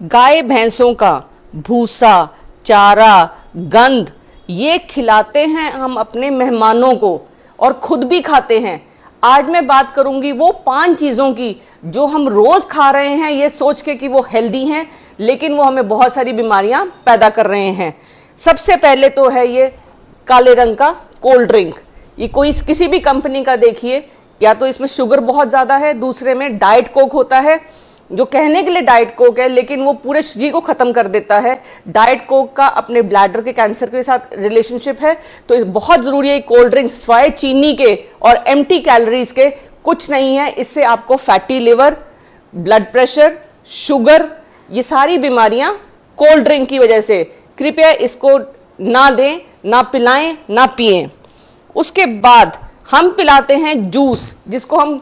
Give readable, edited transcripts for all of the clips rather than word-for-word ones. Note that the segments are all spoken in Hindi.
गाय भैंसों का भूसा, चारा, गंध ये खिलाते हैं हम अपने मेहमानों को और खुद भी खाते हैं। आज मैं बात करूंगी वो 5 चीजों की जो हम रोज खा रहे हैं ये सोच के कि वो हेल्दी हैं, लेकिन वो हमें बहुत सारी बीमारियां पैदा कर रहे हैं। सबसे पहले तो है ये काले रंग का कोल्ड ड्रिंक। ये कोई किसी भी कंपनी का देखिए, या तो इसमें शुगर बहुत ज्यादा है, दूसरे में डाइट कोक होता है जो कहने के लिए डाइट कोक है लेकिन वो पूरे शरीर को खत्म कर देता है। डाइट कोक का अपने ब्लैडर के कैंसर के साथ रिलेशनशिप है, तो बहुत जरूरी है कोल्ड ड्रिंक स्वाय चीनी के और एम्प्टी कैलोरीज के कुछ नहीं है। इससे आपको fatty liver, blood pressure, sugar, ये सारी बीमारियां कोल्ड ड्रिंक की वजह से। कृपया इसको ना दें, ना पिलाएं, ना पिएं। उसके बाद हम पिलाते हैं जूस, जिसको हम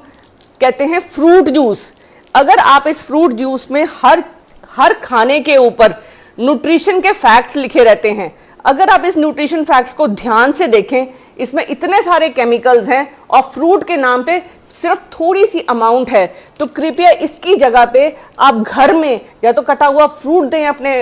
कहते हैं फ्रूट जूस। अगर आप इस फ्रूट जूस में हर खाने के ऊपर न्यूट्रिशन के फैक्ट्स लिखे रहते हैं, अगर आप इस न्यूट्रिशन फैक्ट्स को ध्यान से देखें, इसमें इतने सारे केमिकल्स हैं और फ्रूट के नाम पे सिर्फ थोड़ी सी अमाउंट है, तो कृपया इसकी जगह पे आप घर में या तो कटा हुआ फ्रूट दें अपने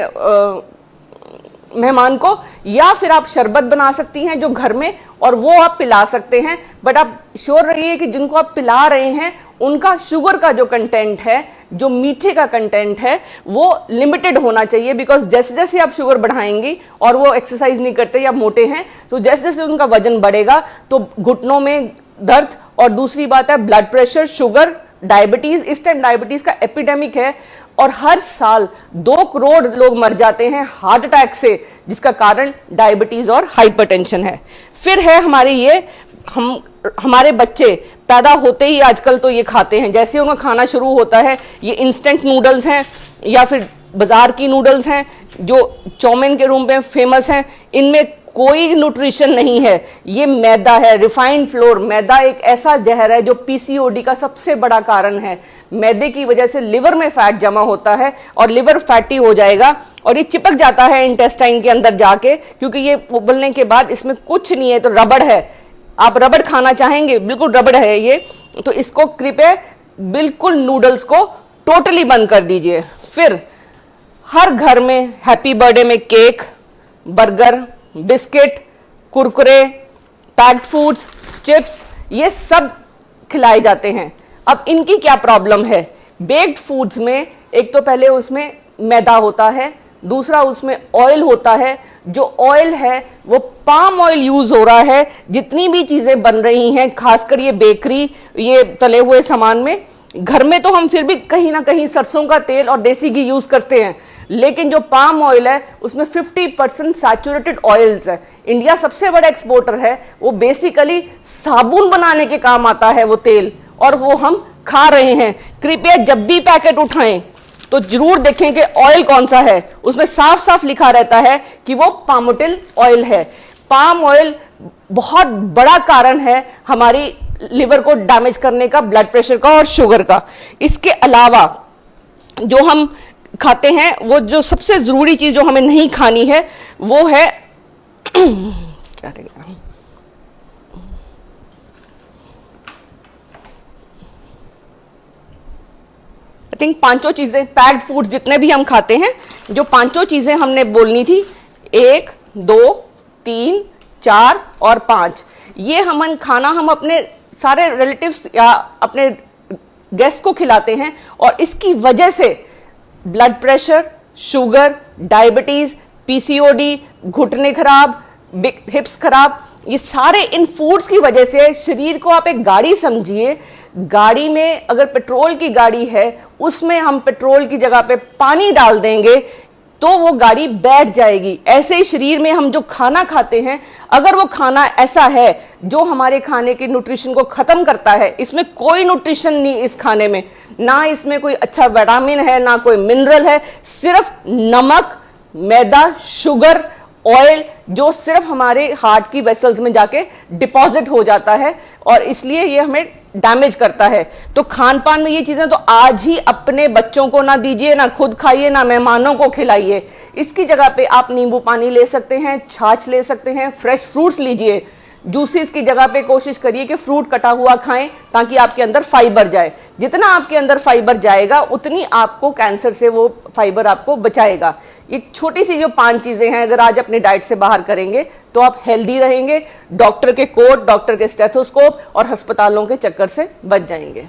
मेहमान को, या फिर आप शरबत बना सकती हैं जो घर में और वो आप पिला सकते हैं। बट आप श्योर रहिए कि जिनको आप पिला रहे हैं उनका शुगर का जो कंटेंट है, जो मीठे का कंटेंट है, वो लिमिटेड होना चाहिए। बिकॉज जैसे जैसे आप शुगर बढ़ाएंगी और वो एक्सरसाइज नहीं करते या मोटे हैं, तो जैसे जैसे उनका वजन बढ़ेगा तो घुटनों में दर्द, और दूसरी बात है ब्लड प्रेशर, शुगर, डायबिटीज। इस टाइम डायबिटीज का एपिडेमिक है और हर साल 2 करोड़ लोग मर जाते हैं हार्ट अटैक से, जिसका कारण डायबिटीज और हाइपरटेंशन है। फिर है हमारे बच्चे पैदा होते ही आजकल तो ये खाते हैं, जैसे उनका खाना शुरू होता है ये इंस्टेंट नूडल्स हैं या फिर बाजार की नूडल्स हैं जो चाउमीन के रूप में फेमस हैं। इनमें कोई न्यूट्रिशन नहीं है, ये मैदा है, रिफाइंड फ्लोर। मैदा एक ऐसा जहर है जो पीसीओडी का सबसे बड़ा कारण है। मैदे की वजह से लिवर में फैट जमा होता है और लिवर फैटी हो जाएगा और ये चिपक जाता है इंटेस्टाइन के अंदर जाके, क्योंकि ये उबलने के बाद इसमें कुछ नहीं है, तो रबड़ है। आप रबड़ खाना चाहेंगे, बिल्कुल रबड़ है ये, तो इसको कृपया बिल्कुल नूडल्स को टोटली बंद कर दीजिए। फिर हर घर में हैप्पी बर्थडे में cake, burger, biscuit, Kurkure, packed foods, chips, ये सब खिलाए जाते हैं। अब इनकी क्या प्रॉब्लम है? बेक्ड फूड्स में एक तो पहले उसमें मैदा होता है, दूसरा उसमें ऑयल होता है। जो ऑयल है वो पाम ऑयल यूज हो रहा है। जितनी भी चीजें बन रही हैं, खासकर ये बेकरी, ये तले हुए सामान में, घर में तो हम फिर भी कहीं ना कहीं सरसों का तेल और देसी घी यूज करते हैं, लेकिन जो पाम ऑयल है उसमें 50% सैचुरेटेड ऑयल्स है। इंडिया सबसे बड़ा एक्सपोर्टर है, वो बेसिकली साबुन बनाने के काम आता है वो तेल, और वो हम खा रहे हैं। कृपया जब भी पैकेट उठाएं तो जरूर देखें कि ऑयल कौन सा है। उसमें साफ साफ लिखा रहता है कि वो पामोटिल ऑयल है। पाम ऑयल बहुत बड़ा कारण है हमारी लिवर को डैमेज करने का, ब्लड प्रेशर का और शुगर का। इसके अलावा जो हम खाते हैं, वो जो सबसे जरूरी चीज जो हमें नहीं खानी है वो है क्या रहेगा, आई थिंक 5 चीजें, पैक्ड फूड्स जितने भी हम खाते हैं, जो 5 चीजें हमने बोलनी थी, 1, 2, 3, 4 और 5, ये हम अपने सारे रिलेटिव्स या अपने गेस्ट को खिलाते हैं और इसकी वजह से blood pressure, sugar, diabetes, PCOD, घुटने खराब, हिप्स खराब, ये सारे इन फूड्स की वजह से। शरीर को आप एक गाड़ी समझिए, गाड़ी में अगर पेट्रोल की गाड़ी है, उसमें हम पेट्रोल की जगह पे पानी डाल देंगे तो वो गाड़ी बैठ जाएगी। ऐसे ही शरीर में हम जो खाना खाते हैं, अगर वो खाना ऐसा है जो हमारे खाने के न्यूट्रिशन को खत्म करता है, इसमें कोई न्यूट्रिशन नहीं इस खाने में, ना इसमें कोई अच्छा विटामिन है, ना कोई मिनरल है, सिर्फ नमक, मैदा, शुगर, ऑयल, जो सिर्फ हमारे हार्ट की वेसल्स में जाके डिपॉजिट हो जाता है और इसलिए ये हमें डैमेज करता है। तो खान पान में ये चीजें तो आज ही अपने बच्चों को ना दीजिए, ना खुद खाइए, ना मेहमानों को खिलाइए। इसकी जगह पे आप नींबू पानी ले सकते हैं, छाछ ले सकते हैं, फ्रेश फ्रूट्स लीजिए। जूसेस की जगह पे कोशिश करिए कि फ्रूट कटा हुआ खाएं ताकि आपके अंदर फाइबर जाए। जितना आपके अंदर फाइबर जाएगा उतनी आपको कैंसर से वो फाइबर आपको बचाएगा। ये छोटी सी जो 5 चीजें हैं अगर आज अपने डाइट से बाहर करेंगे तो आप हेल्दी रहेंगे, डॉक्टर के कोट, डॉक्टर के स्टेथोस्कोप और अस्पतालों के चक्कर से बच जाएंगे।